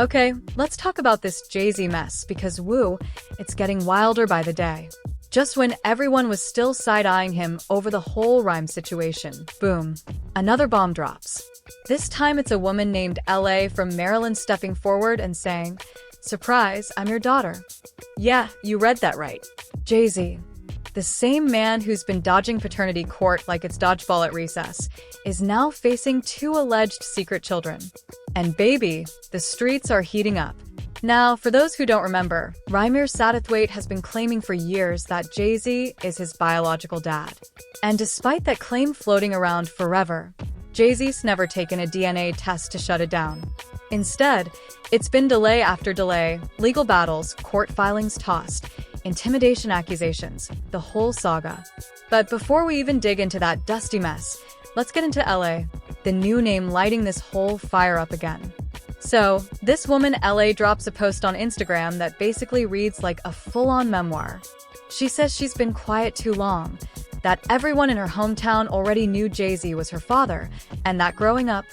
Okay, let's talk about this Jay-Z mess because woo, it's getting wilder by the day. Just when everyone was still side-eyeing him over the whole Rhyme situation, boom, another bomb drops. This time it's a woman named LA from Maryland stepping forward and saying, "Surprise, I'm your daughter." Yeah, you read that right. Jay-Z, the same man who's been dodging paternity court like it's dodgeball at recess, is now facing two alleged secret children. And baby, the streets are heating up. Now, for those who don't remember, Rymir Satterthwaite has been claiming for years that Jay-Z is his biological dad. And despite that claim floating around forever, Jay-Z's never taken a DNA test to shut it down. Instead, it's been delay after delay, legal battles, court filings tossed, intimidation accusations, the whole saga. But before we even dig into that dusty mess, let's get into LA, the new name lighting this whole fire up again. So, this woman LA drops a post on Instagram that basically reads like a full-on memoir. She says she's been quiet too long, that everyone in her hometown already knew Jay-Z was her father, and that growing up,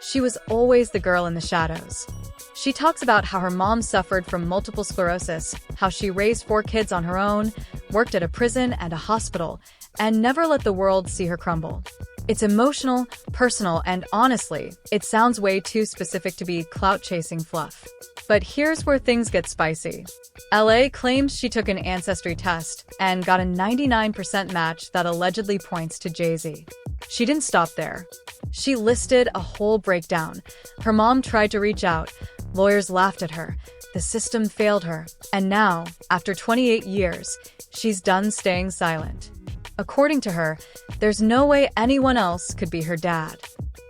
she was always the girl in the shadows. She talks about how her mom suffered from multiple sclerosis, how she raised 4 kids on her own, worked at a prison and a hospital, and never let the world see her crumble. It's emotional, personal, and honestly, it sounds way too specific to be clout-chasing fluff. But here's where things get spicy. LA claims she took an ancestry test and got a 99% match that allegedly points to Jay-Z. She didn't stop there. She listed a whole breakdown. Her mom tried to reach out. Lawyers laughed at her. The system failed her. And now, after 28 years, she's done staying silent. According to her, there's no way anyone else could be her dad.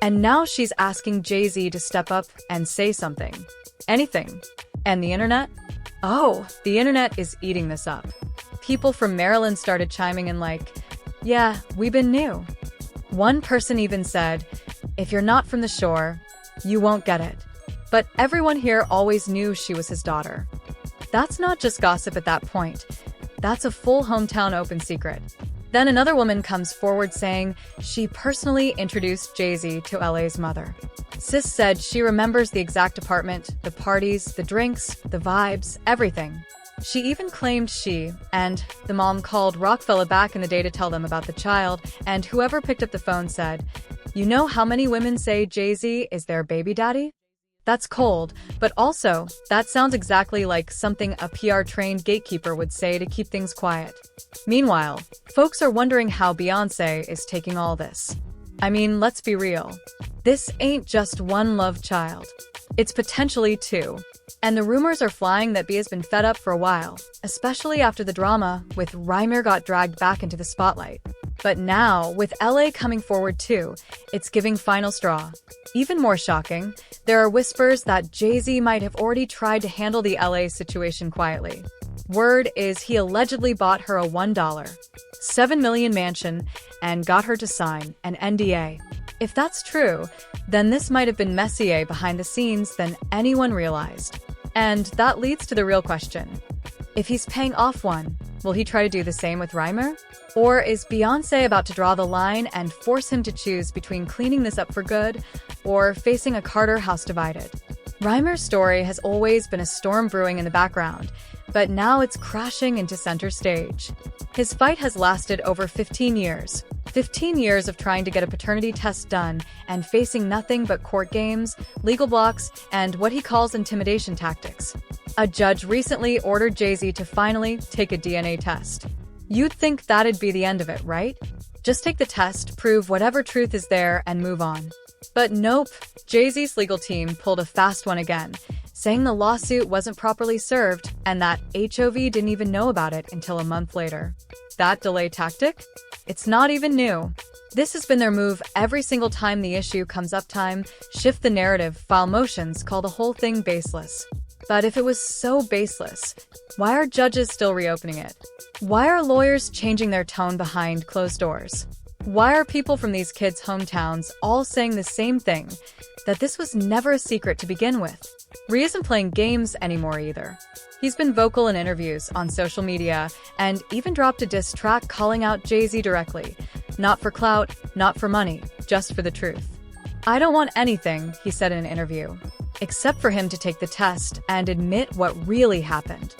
And now she's asking Jay-Z to step up and say something. Anything. And the internet? Oh, the internet is eating this up. People from Maryland started chiming in like, yeah, we've been new. One person even said, if you're not from the shore, you won't get it. But everyone here always knew she was his daughter. That's not just gossip at that point. That's a full hometown open secret. Then another woman comes forward saying she personally introduced Jay-Z to LA's mother. Sis said she remembers the exact apartment, the parties, the drinks, the vibes, everything. She even claimed she and the mom called Rockefeller back in the day to tell them about the child, and whoever picked up the phone said, "You know how many women say Jay-Z is their baby daddy?" That's cold, but also, that sounds exactly like something a PR-trained gatekeeper would say to keep things quiet. Meanwhile, folks are wondering how Beyoncé is taking all this. I mean, let's be real. This ain't just one love child. It's potentially 2. And the rumors are flying that Bey has been fed up for a while, especially after the drama with Rymir got dragged back into the spotlight. But now, with LA coming forward too, it's giving final straw. Even more shocking, there are whispers that Jay-Z might have already tried to handle the LA situation quietly. Word is he allegedly bought her a $1.7 million mansion and got her to sign an NDA. If that's true, then this might have been messier behind the scenes than anyone realized. And that leads to the real question. If he's paying off one, will he try to do the same with Rymir? Or is Beyoncé about to draw the line and force him to choose between cleaning this up for good or facing a Carter house divided? Rymir's story has always been a storm brewing in the background, but now it's crashing into center stage. His fight has lasted over 15 years. 15 years of trying to get a paternity test done and facing nothing but court games, legal blocks, and what he calls intimidation tactics. A judge recently ordered Jay-Z to finally take a DNA test. You'd think that'd be the end of it, right? Just take the test, prove whatever truth is there, and move on. But nope, Jay-Z's legal team pulled a fast one again, saying the lawsuit wasn't properly served and that HOV didn't even know about it until a month later. That delay tactic? It's not even new. This has been their move every single time the issue comes up. Time, shift the narrative, file motions, call the whole thing baseless. But if it was so baseless, why are judges still reopening it? Why are lawyers changing their tone behind closed doors? Why are people from these kids' hometowns all saying the same thing, that this was never a secret to begin with? Rhy isn't playing games anymore either. He's been vocal in interviews, on social media, and even dropped a diss track calling out Jay-Z directly. Not for clout, not for money, just for the truth. "I don't want anything," he said in an interview. except for him to take the test and admit what really happened.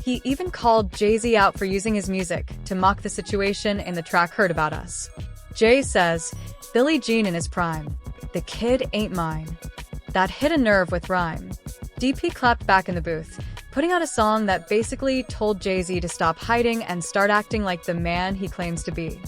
He even called Jay-Z out for using his music to mock the situation in the track Heard About Us. Jay says, "Billie Jean in his prime. The kid ain't mine." That hit a nerve with Rhyme. DP clapped back in the booth, putting out a song that basically told Jay-Z to stop hiding and start acting like the man he claims to be.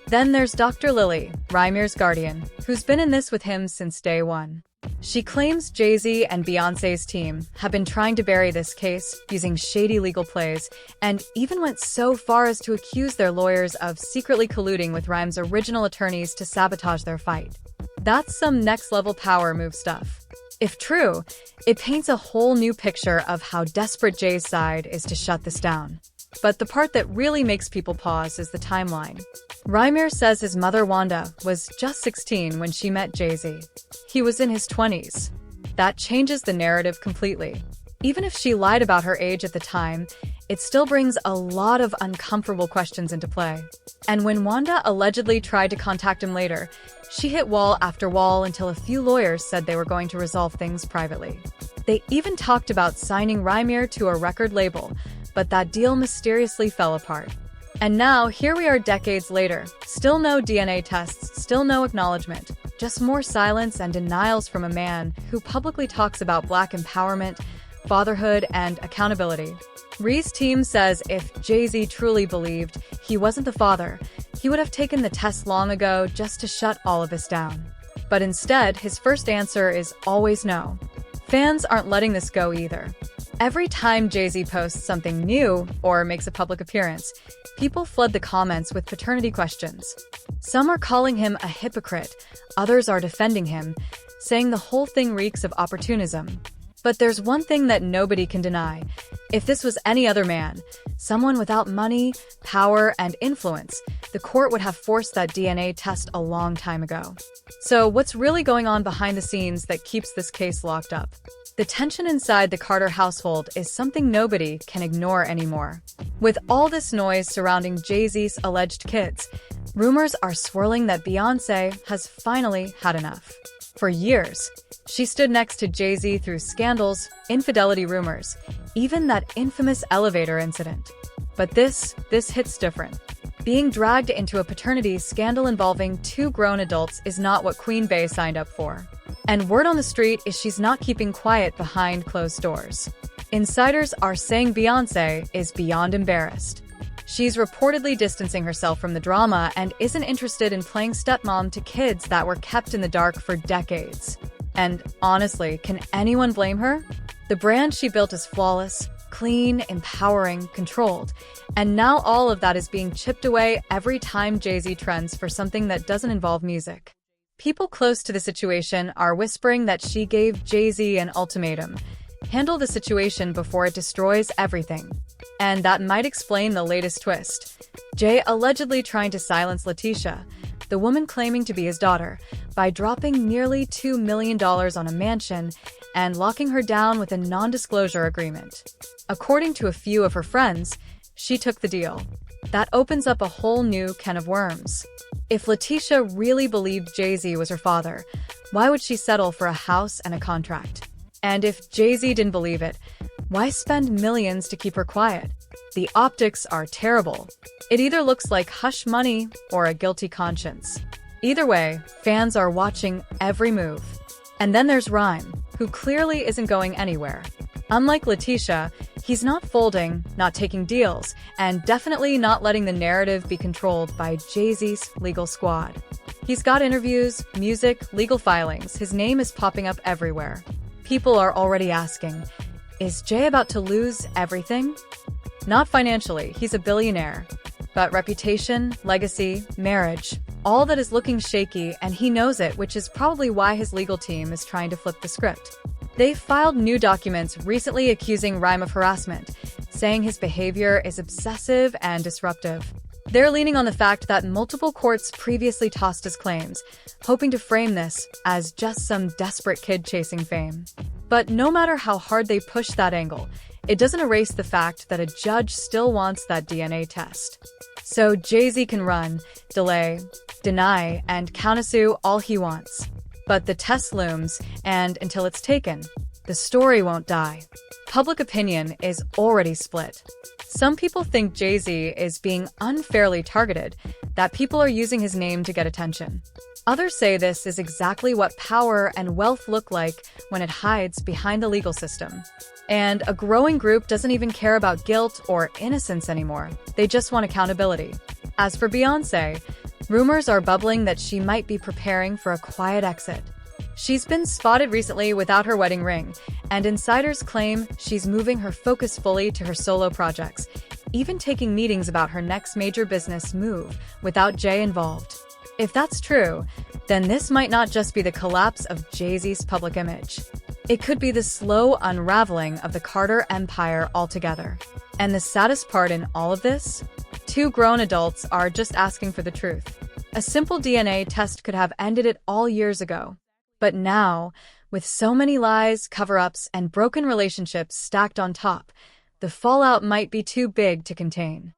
Then there's Dr. Lily, Rymir's guardian, who's been in this with him since day one. She claims Jay-Z and Beyoncé's team have been trying to bury this case using shady legal plays, and even went so far as to accuse their lawyers of secretly colluding with Rhyme's original attorneys to sabotage their fight. That's some next-level power move stuff. If true, it paints a whole new picture of how desperate Jay's side is to shut this down. But the part that really makes people pause is the timeline. Rymir says his mother Wanda was just 16 when she met Jay-Z. He was in his 20s. That changes the narrative completely. Even if she lied about her age at the time, it still brings a lot of uncomfortable questions into play. And when Wanda allegedly tried to contact him later, she hit wall after wall until a few lawyers said they were going to resolve things privately. They even talked about signing Rymir to a record label, but that deal mysteriously fell apart. And now, here we are decades later, still no DNA tests, still no acknowledgement, just more silence and denials from a man who publicly talks about Black empowerment, fatherhood, and accountability. Rhee's team says if Jay-Z truly believed he wasn't the father, he would have taken the test long ago just to shut all of this down. But instead, his first answer is always no. Fans aren't letting this go either. Every time Jay-Z posts something new or makes a public appearance, people flood the comments with paternity questions. Some are calling him a hypocrite, others are defending him, saying the whole thing reeks of opportunism. But there's one thing that nobody can deny. If this was any other man, someone without money, power, and influence, the court would have forced that DNA test a long time ago. So what's really going on behind the scenes that keeps this case locked up? The tension inside the Carter household is something nobody can ignore anymore. With all this noise surrounding Jay-Z's alleged kids, rumors are swirling that Beyoncé has finally had enough. For years, she stood next to Jay-Z through scandals, infidelity rumors, even that infamous elevator incident. But this hits different. Being dragged into a paternity scandal involving two grown adults is not what Queen Bey signed up for. And word on the street is she's not keeping quiet behind closed doors. Insiders are saying Beyoncé is beyond embarrassed. She's reportedly distancing herself from the drama and isn't interested in playing stepmom to kids that were kept in the dark for decades. And honestly, can anyone blame her? The brand she built is flawless, clean, empowering, controlled. And now all of that is being chipped away every time Jay-Z trends for something that doesn't involve music. People close to the situation are whispering that she gave Jay-Z an ultimatum. Handle the situation before it destroys everything. And that might explain the latest twist. Jay allegedly trying to silence Letitia, the woman claiming to be his daughter, by dropping nearly $2 million on a mansion and locking her down with a non-disclosure agreement. According to a few of her friends, she took the deal. That opens up a whole new can of worms. If Letitia really believed Jay-Z was her father, why would she settle for a house and a contract? And if Jay-Z didn't believe it, why spend millions to keep her quiet? The optics are terrible. It either looks like hush money or a guilty conscience. Either way, fans are watching every move. And then there's Rhyme, who clearly isn't going anywhere. Unlike Letitia, he's not folding, not taking deals, and definitely not letting the narrative be controlled by Jay-Z's legal squad. He's got interviews, music, legal filings. His name is popping up everywhere. People are already asking, is Jay about to lose everything? Not financially, he's a billionaire. But reputation, legacy, marriage, all that is looking shaky, and he knows it, which is probably why his legal team is trying to flip the script. They filed new documents recently accusing Rhyme of harassment, saying his behavior is obsessive and disruptive. They're leaning on the fact that multiple courts previously tossed his claims, hoping to frame this as just some desperate kid chasing fame. But no matter how hard they push that angle, it doesn't erase the fact that a judge still wants that DNA test. So Jay-Z can run, delay, deny, and countersue all he wants. But the test looms, and until it's taken, the story won't die. Public opinion is already split. Some people think Jay-Z is being unfairly targeted, that people are using his name to get attention. Others say this is exactly what power and wealth look like when it hides behind the legal system. And a growing group doesn't even care about guilt or innocence anymore. They just want accountability. As for Beyoncé, rumors are bubbling that she might be preparing for a quiet exit. She's been spotted recently without her wedding ring, and insiders claim she's moving her focus fully to her solo projects, even taking meetings about her next major business move without Jay involved. If that's true, then this might not just be the collapse of Jay-Z's public image. It could be the slow unraveling of the Carter empire altogether. And the saddest part in all of this? Two grown adults are just asking for the truth. A simple DNA test could have ended it all years ago. But now, with so many lies, cover-ups, and broken relationships stacked on top, the fallout might be too big to contain.